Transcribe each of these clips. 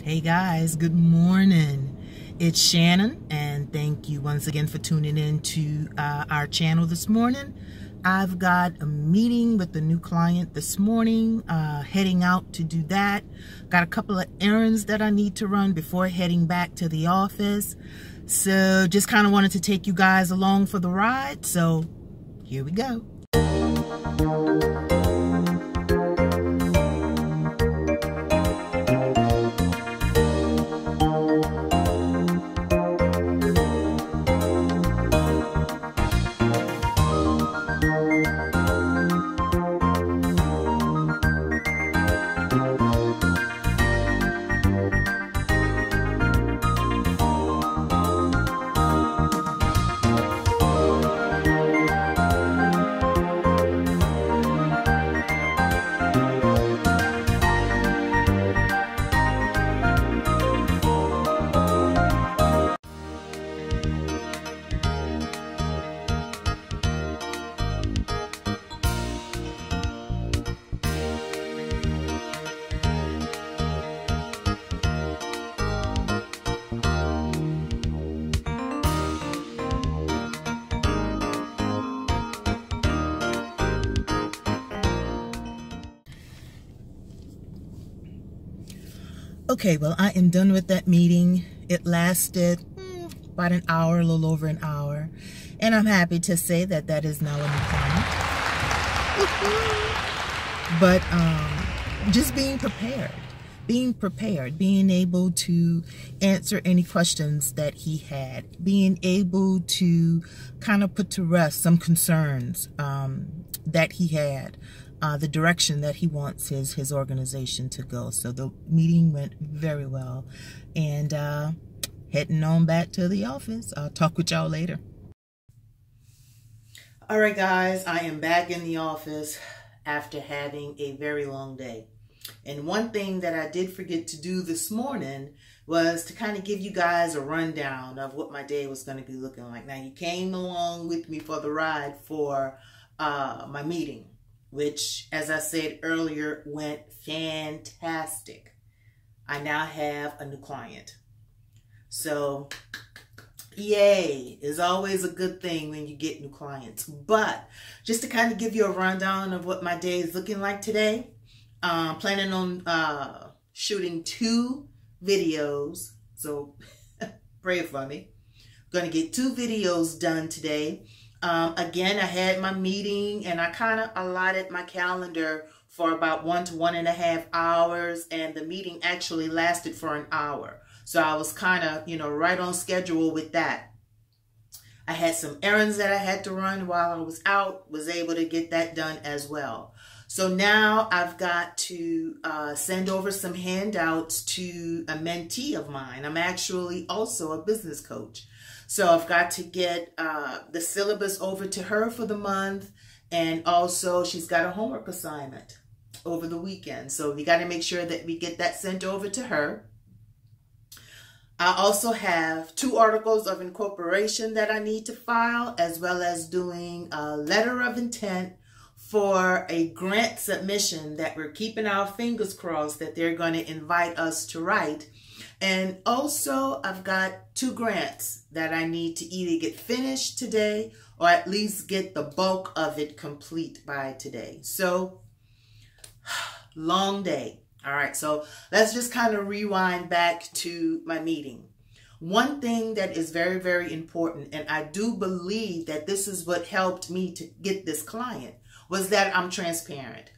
Hey guys, good morning. It's Shannon, and thank you once again for tuning in to our channel this morning. I've got a meeting with a new client this morning, heading out to do that. Got a couple of errands that I need to run before heading back to the office. So just kind of wanted to take you guys along for the ride. So here we go. Okay, well, I am done with that meeting. It lasted about an hour, a little over an hour. And I'm happy to say that that is now a new client. But just being prepared, being able to answer any questions that he had, being able to kind of put to rest some concerns that he had. The direction that he wants his organization to go. So the meeting went very well, and heading on back to the office. I'll talk with y'all later. All right, guys, I am back in the office after having a very long day. And one thing that I did forget to do this morning was to kind of give you guys a rundown of what my day was going to be looking like. Now, you came along with me for the ride for my meeting, which, as I said earlier, went fantastic. I now have a new client. So, yay, is always a good thing when you get new clients. But just to kind of give you a rundown of what my day is looking like today, planning on shooting 2 videos. So, pray for me. Going to get 2 videos done today. Again, I had my meeting and I kind of allotted my calendar for about 1 to 1.5 hours, and the meeting actually lasted for an hour. So I was kind of, right on schedule with that. I had some errands that I had to run while I was out, was able to get that done as well. So now I've got to send over some handouts to a mentee of mine. I'm actually also a business coach. So I've got to get the syllabus over to her for the month, and also she's got a homework assignment over the weekend. So we got to make sure that we get that sent over to her. I also have 2 articles of incorporation that I need to file, as well as doing a letter of intent for a grant submission that we're keeping our fingers crossed that they're going to invite us to write. And also, I've got 2 grants that I need to either get finished today or at least get the bulk of it complete by today. So, long day. All right, so let's just kind of rewind back to my meeting. One thing that is very, very important, and I do believe that this is what helped me to get this client, was that I'm transparent.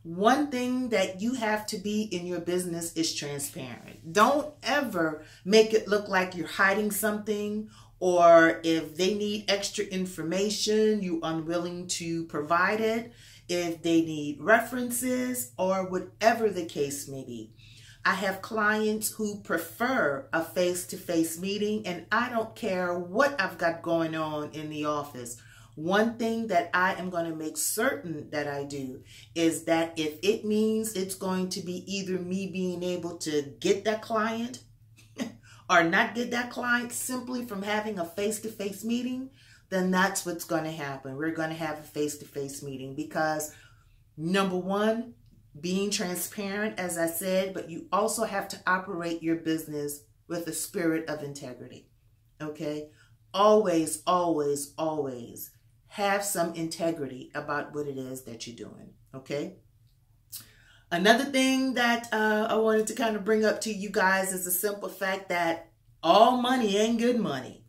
One thing that you have to be in your business is transparent. Don't ever make it look like you're hiding something, or if they need extra information, you're unwilling to provide it, if they need references, or whatever the case may be. I have clients who prefer a face-to-face meeting, and I don't care what I've got going on in the office. One thing that I am going to make certain that I do is that if it means it's going to be either me being able to get that client or not get that client simply from having a face-to-face meeting, then that's what's going to happen. We're going to have a face-to-face meeting because, number one, being transparent, as I said, but you also have to operate your business with a spirit of integrity. Okay? Always, always, always have some integrity about what it is that you're doing. Okay? Another thing that I wanted to kind of bring up to you guys is the simple fact that all money ain't good money.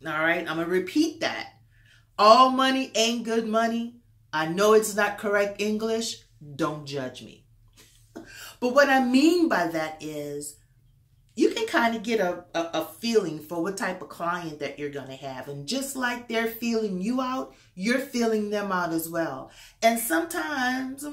All right? I'm going to repeat that. All money ain't good money. I know it's not correct English. Don't judge me. But what I mean by that is you can kind of get a feeling for what type of client that you're going to have. And just like they're feeling you out, you're feeling them out as well. And sometimes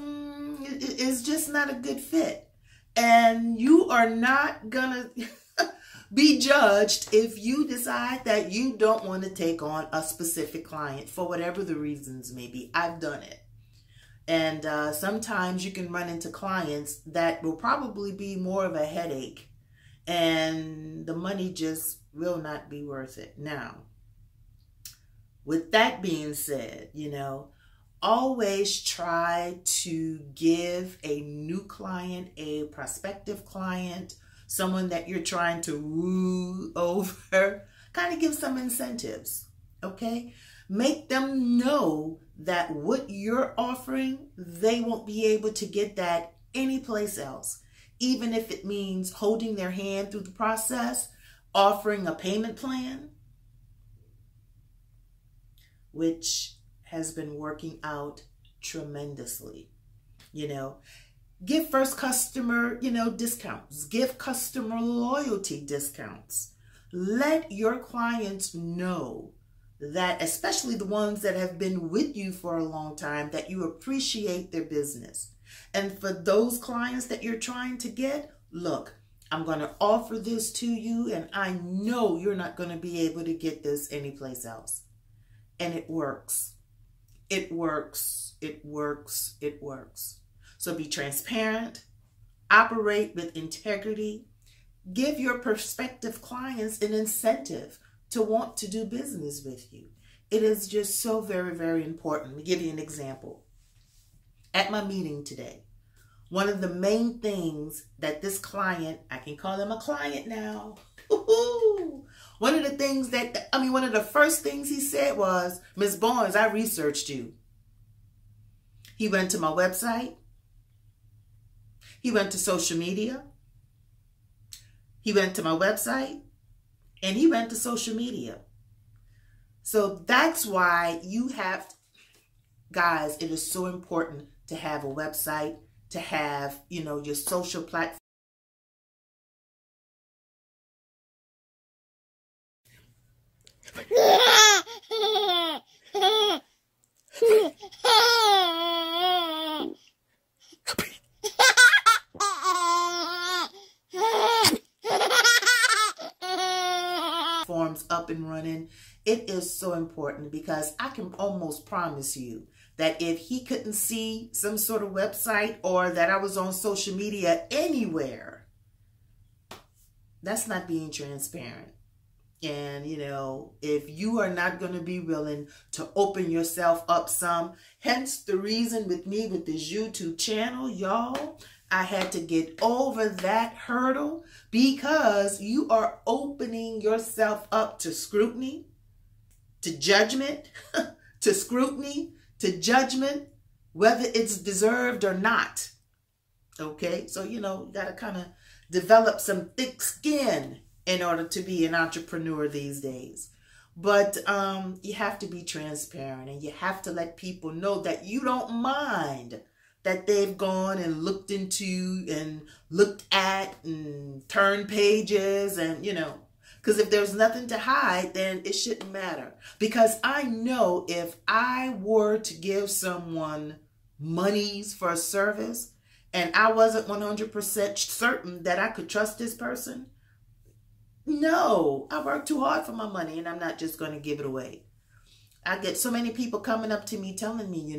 it's just not a good fit. And you are not going to be judged if you decide that you don't want to take on a specific client for whatever the reasons may be. I've done it. And sometimes you can run into clients that will probably be more of a headache, and the money just will not be worth it. Now, with that being said, you know, always try to give a new client, a prospective client, someone that you're trying to woo over, kind of give some incentives, okay? Make them know that what you're offering, they won't be able to get that anyplace else. Even if it means holding their hand through the process, offering a payment plan, which has been working out tremendously. You know, give first customer, discounts. Give customer loyalty discounts. Let your clients know that, especially the ones that have been with you for a long time, that you appreciate their business. And for those clients that you're trying to get, look, I'm going to offer this to you, and I know you're not going to be able to get this anyplace else. And it works. It works. It works. It works. So be transparent, operate with integrity, give your prospective clients an incentive to want to do business with you. It is just so very, very important. Let me give you an example. At my meeting today, one of the main things that this client, I can call him a client now. One of the first things he said was, Ms. Barnes, I researched you. He went to my website. He went to social media. He went to my website. And he went to social media. So that's why you have, guys, it is so important to have a website, to have, your social platform. Forms up and running. It is so important because I can almost promise you that if he couldn't see some sort of website or that I was on social media anywhere, that's not being transparent. And, if you are not going to be willing to open yourself up some, hence the reason with me with this YouTube channel, y'all, I had to get over that hurdle because you are opening yourself up to scrutiny, to judgment, to scrutiny, to judgment, whether it's deserved or not. Okay, so, you got to kind of develop some thick skin in order to be an entrepreneur these days. But you have to be transparent, and you have to let people know that you don't mind that they've gone and looked into and looked at and turned pages and, because if there's nothing to hide, then it shouldn't matter. Because I know if I were to give someone monies for a service and I wasn't 100% certain that I could trust this person, no, I work too hard for my money and I'm not just going to give it away. I get so many people coming up to me telling me,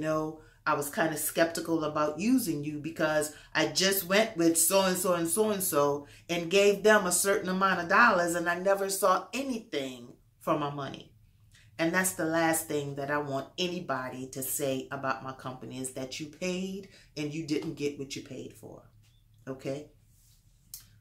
I was kind of skeptical about using you because I just went with so-and-so and so-and-so and gave them a certain amount of dollars and I never saw anything for my money. And that's the last thing that I want anybody to say about my company, is that you paid and you didn't get what you paid for. Okay?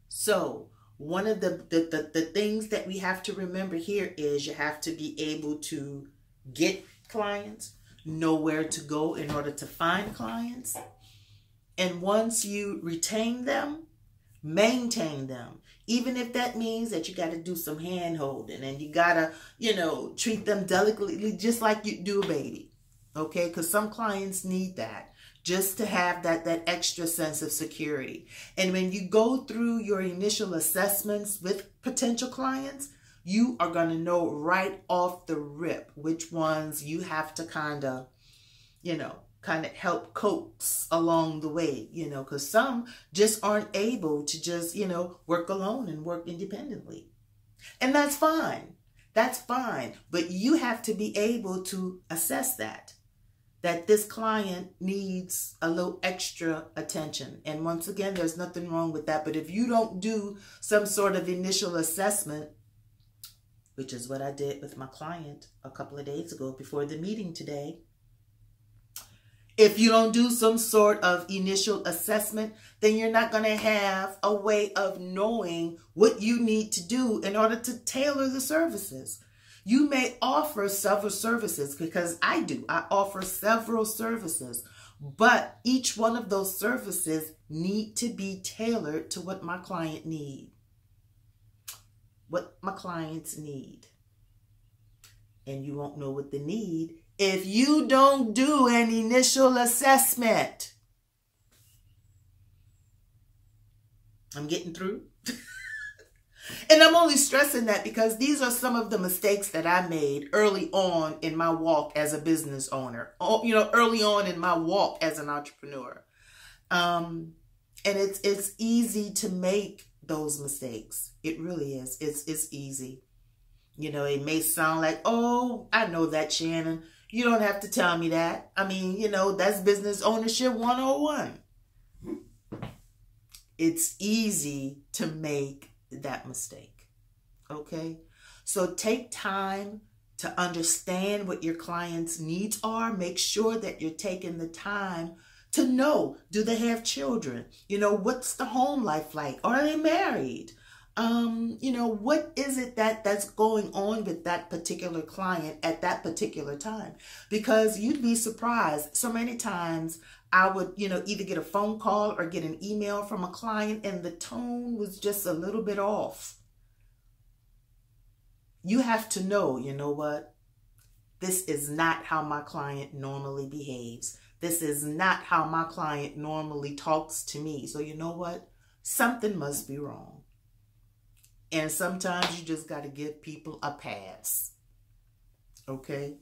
So one of the things that we have to remember here is you have to be able to get clients, know where to go in order to find clients. And once you retain them, maintain them. Even if that means that you got to do some hand holding and you got to, treat them delicately, just like you do a baby. Okay? Because some clients need that, just to have that extra sense of security. And when you go through your initial assessments with potential clients, you are going to know right off the rip which ones you have to kind of help coax along the way, because some just aren't able to just, work alone and work independently. And that's fine. That's fine. But you have to be able to assess that this client needs a little extra attention. And once again, there's nothing wrong with that. But if you don't do some sort of initial assessment, which is what I did with my client a couple of days ago before the meeting today, if you don't do some sort of initial assessment, then you're not going to have a way of knowing what you need to do in order to tailor the services. You may offer several services, because I do. I offer several services, but each one of those services need to be tailored to what my client needs. What my clients need. And you won't know what they need if you don't do an initial assessment. I'm getting through. And I'm only stressing that because these are some of the mistakes that I made early on in my walk as a business owner. Early on in my walk as an entrepreneur. And it's easy to make those mistakes. It really is. It's easy. It may sound like, oh, I know that, Shannon. You don't have to tell me that. I mean, that's business ownership 101. It's easy to make that mistake. Okay? So take time to understand what your clients' needs are. Make sure that you're taking the time to know, do they have children? What's the home life like? Are they married? What is it that's going on with that particular client at that particular time? Because you'd be surprised. So many times I would, either get a phone call or get an email from a client and the tone was just a little bit off. You have to know, what? This is not how my client normally behaves. This is not how my client normally talks to me. So you know what? Something must be wrong. And sometimes you just got to give people a pass. Okay?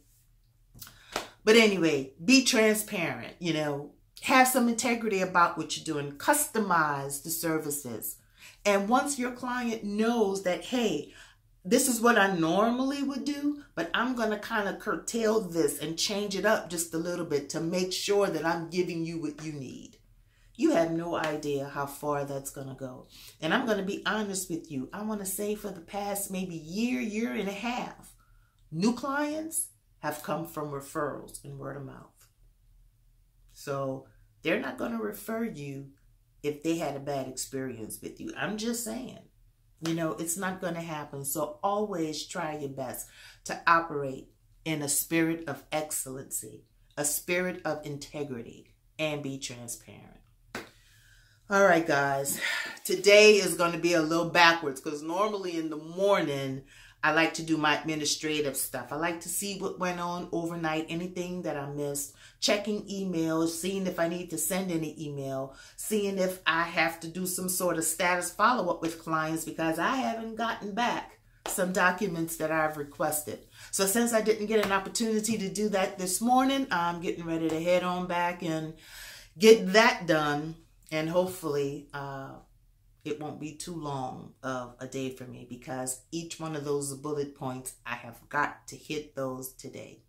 But anyway, be transparent, Have some integrity about what you're doing. Customize the services. And once your client knows that, hey, this is what I normally would do, but I'm going to kind of curtail this and change it up just a little bit to make sure that I'm giving you what you need. You have no idea how far that's going to go. And I'm going to be honest with you. I want to say for the past maybe year and a half, new clients have come from referrals and word of mouth. So they're not going to refer you if they had a bad experience with you. I'm just saying, it's not going to happen. So always try your best to operate in a spirit of excellency, a spirit of integrity, and be transparent. All right, guys, today is going to be a little backwards because normally in the morning, I like to do my administrative stuff. I like to see what went on overnight, anything that I missed, checking emails, seeing if I need to send any email, seeing if I have to do some sort of status follow-up with clients because I haven't gotten back some documents that I've requested. So since I didn't get an opportunity to do that this morning, I'm getting ready to head on back and get that done. And hopefully it won't be too long of a day for me because each one of those bullet points, I have got to hit those today.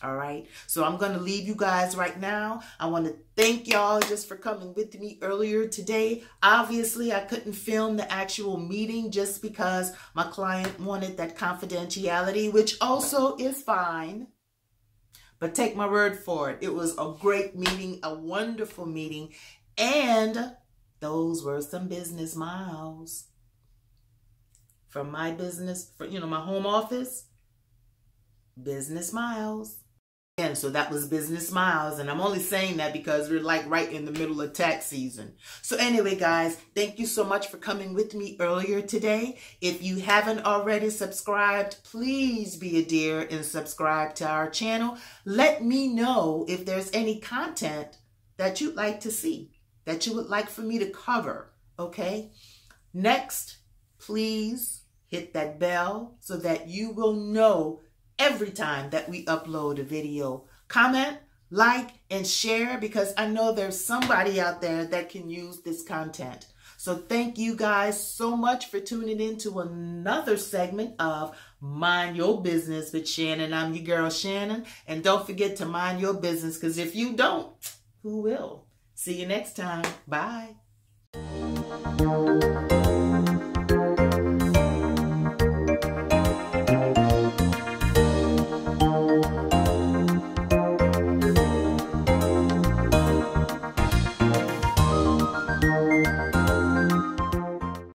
All right. So I'm going to leave you guys right now. I want to thank y'all just for coming with me earlier today. Obviously, I couldn't film the actual meeting just because my client wanted that confidentiality, which also is fine. But take my word for it. It was a great meeting, a wonderful meeting. And those were some business miles from my business, for, my home office. Business miles. And so that was business miles. And I'm only saying that because we're like right in the middle of tax season. So anyway, guys, thank you so much for coming with me earlier today. If you haven't already subscribed, please be a dear and subscribe to our channel. Let me know if there's any content that you'd like to see, that you would like for me to cover. Okay. Next, please hit that bell so that you will know every time that we upload a video. Comment, like, and share, because I know there's somebody out there that can use this content. So thank you guys so much for tuning in to another segment of Mind Your Business with Shannon. I'm your girl, Shannon. And don't forget to mind your business, because if you don't, who will? See you next time. Bye.